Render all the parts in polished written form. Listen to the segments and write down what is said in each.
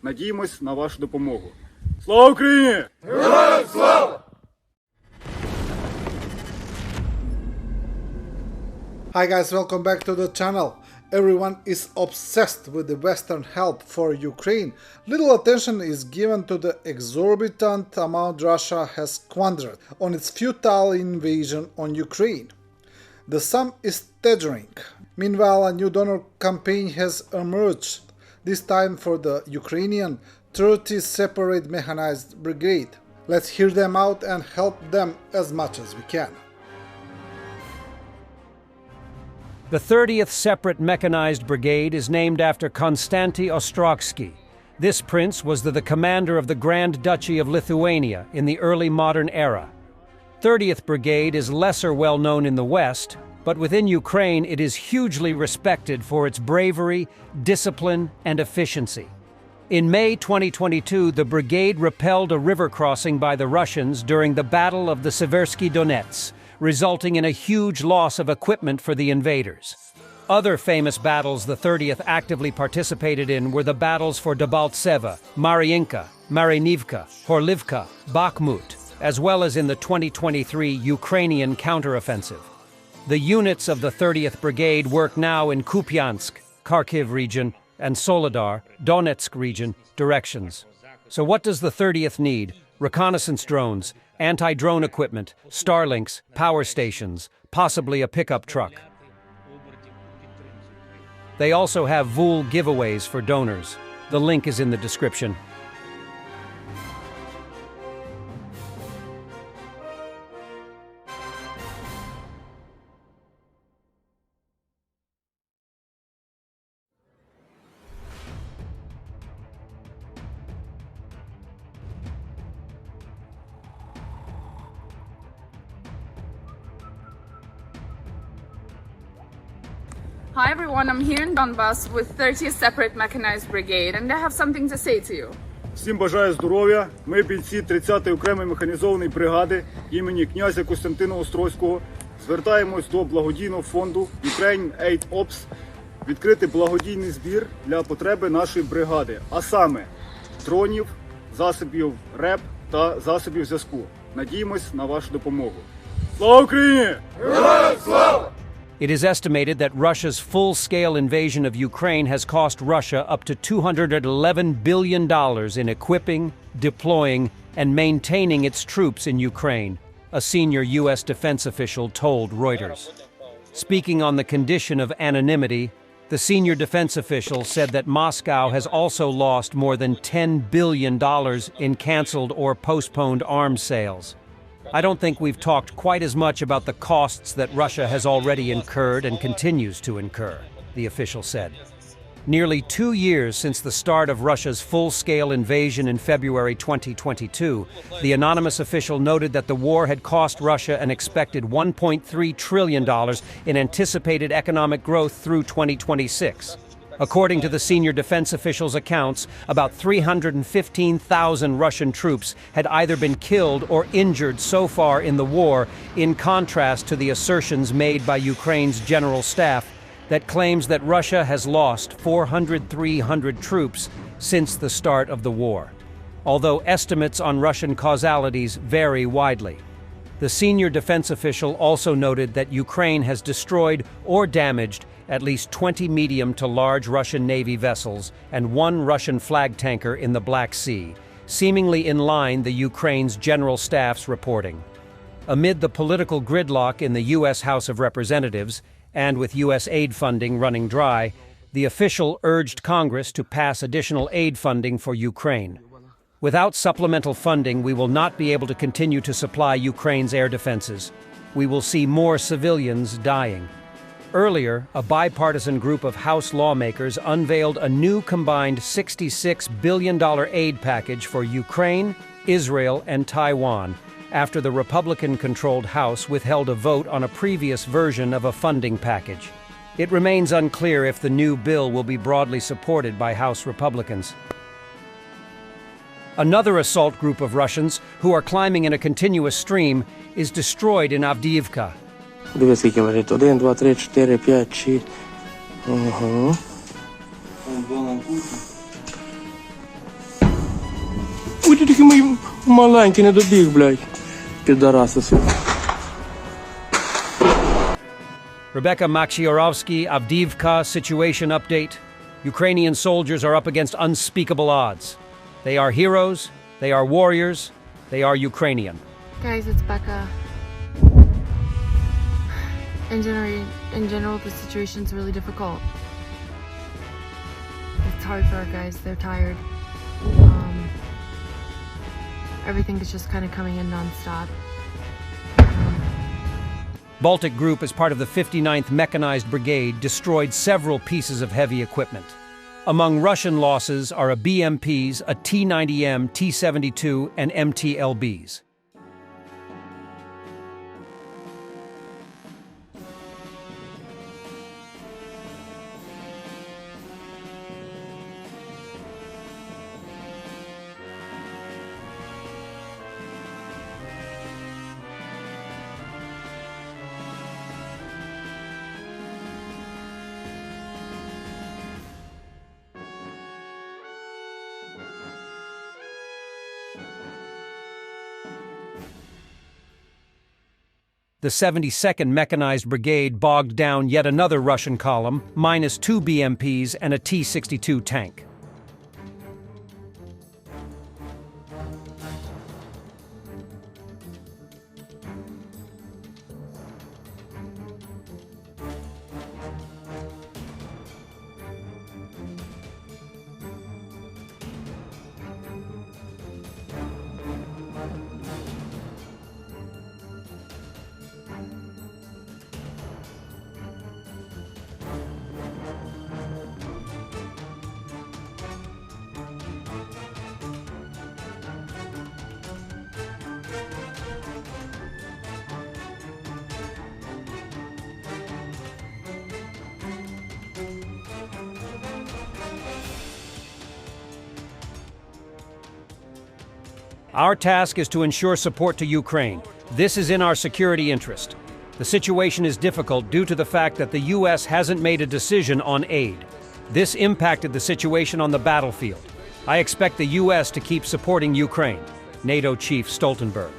Надіємось на вашу допомогу. Слава Україні! Героям слава! Hi guys, welcome back to the channel. Everyone is obsessed with the Western help for Ukraine. Little attention is given to the exorbitant amount Russia has squandered on its futile invasion on Ukraine. The sum is staggering. Meanwhile, a new donor campaign has emerged, this time for the Ukrainian 30 Separate Mechanized Brigade. Let's hear them out and help them as much as we can. The 30th Separate Mechanized Brigade is named after Konstanty Ostrogsky. This prince was the commander of the Grand Duchy of Lithuania in the early modern era. 30th Brigade is lesser well known in the West, but within Ukraine it is hugely respected for its bravery, discipline, and efficiency. In May 2022, the brigade repelled a river crossing by the Russians during the Battle of the Seversky Donets, resulting in a huge loss of equipment for the invaders. Other famous battles the 30th actively participated in were the battles for Debaltseve, Mariinka, Marinivka, Horlivka, Bakhmut, as well as in the 2023 Ukrainian counteroffensive. The units of the 30th Brigade work now in Kupiansk, Kharkiv region, and Soledar, Donetsk region, directions. So what does the 30th need? Reconnaissance drones, anti-drone equipment, Starlinks, power stations, possibly a pickup truck. They also have VUL giveaways for donors. The link is in the description. Hi everyone, I'm here in Donbass with 30th Separate Mechanized Brigade and I have something to say to you. Всім бажаю здоров'я. Ми бійці 30-ї окремої механізованої бригади імені князя Костянтина Острозького звертаємось до благодійного фонду Ukraine Aid Ops відкрити благодійний збір для потреби нашої бригади, а саме дронів, засобів РЕП та засобів зв'язку. Надіємось на вашу допомогу. Слава Україні! Героям слава! It is estimated that Russia's full-scale invasion of Ukraine has cost Russia up to $211 billion in equipping, deploying, and maintaining its troops in Ukraine, a senior U.S. defense official told Reuters. Speaking on the condition of anonymity, the senior defense official said that Moscow has also lost more than $10 billion in canceled or postponed arms sales. I don't think we've talked quite as much about the costs that Russia has already incurred and continues to incur, the official said. Nearly 2 years since the start of Russia's full-scale invasion in February 2022, the anonymous official noted that the war had cost Russia an expected $1.3 trillion in anticipated economic growth through 2026. According to the senior defense official's accounts, about 315,000 Russian troops had either been killed or injured so far in the war, in contrast to the assertions made by Ukraine's general staff that claims that Russia has lost 300 troops since the start of the war, although estimates on Russian causalities vary widely. The senior defense official also noted that Ukraine has destroyed or damaged at least 20 medium to large Russian Navy vessels and 1 Russian flag tanker in the Black Sea, seemingly in line with Ukraine's general staff's reporting. Amid the political gridlock in the U.S. House of Representatives, and with U.S. aid funding running dry, the official urged Congress to pass additional aid funding for Ukraine. Without supplemental funding, we will not be able to continue to supply Ukraine's air defenses. We will see more civilians dying. Earlier, a bipartisan group of House lawmakers unveiled a new combined $66 billion aid package for Ukraine, Israel, and Taiwan, after the Republican-controlled House withheld a vote on a previous version of a funding package. It remains unclear if the new bill will be broadly supported by House Republicans. Another assault group of Russians, who are climbing in a continuous stream, is destroyed in Avdiivka. Дивись, скільки лежить. 1, 2, 3, 4, 5, 6. Ага. ты такие мои маленькие, не добег, блядь. Пидорасы, сука. Rebecca Makshiorovsky, Avdiivka situation update. Ukrainian soldiers are up against unspeakable odds. They are heroes, they are warriors, they are Ukrainian. Guys, it's Becca. In general, the situation's really difficult. It's hard for our guys. They're tired. Everything is just kind of coming in non-stop. Baltic Group, as part of the 59th Mechanized Brigade, destroyed several pieces of heavy equipment. Among Russian losses are a BMPs, a T-90M, T-72, and MT-LBs. The 72nd Mechanized Brigade bogged down yet another Russian column, minus 2 BMPs and a T-62 tank. Our task is to ensure support to Ukraine. This is in our security interest. The situation is difficult due to the fact that the U.S. hasn't made a decision on aid. This impacted the situation on the battlefield. I expect the U.S. to keep supporting Ukraine. NATO Chief Stoltenberg.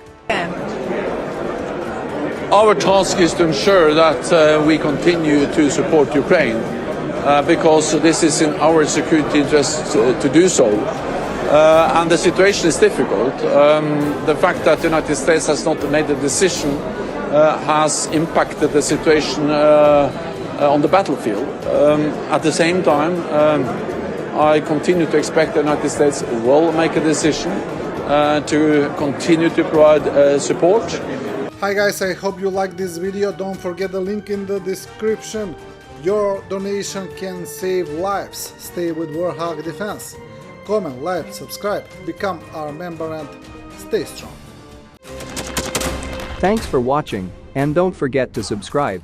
Our task is to ensure that we continue to support Ukraine because this is in our security interest to do so. And the situation is difficult. The fact that the United States has not made a decision has impacted the situation on the battlefield. At the same time, I continue to expect the United States will make a decision to continue to provide support. Hi guys, I hope you like this video. Don't forget the link in the description. Your donation can save lives. Stay with Warthog Defense. Comment, like, subscribe, become our member and stay strong. Thanks for watching, and don't forget to subscribe.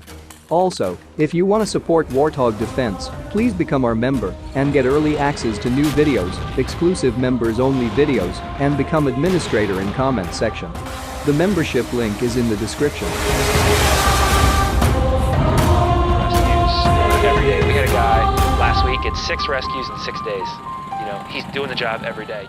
Also, if you want to support Warthog Defense, please become our member and get early access to new videos, exclusive members-only videos, and become administrator in comment section. The membership link is in the description. Rescues every day. We had a guy last week at 6 rescues in 6 days. You know, he's doing the job every day.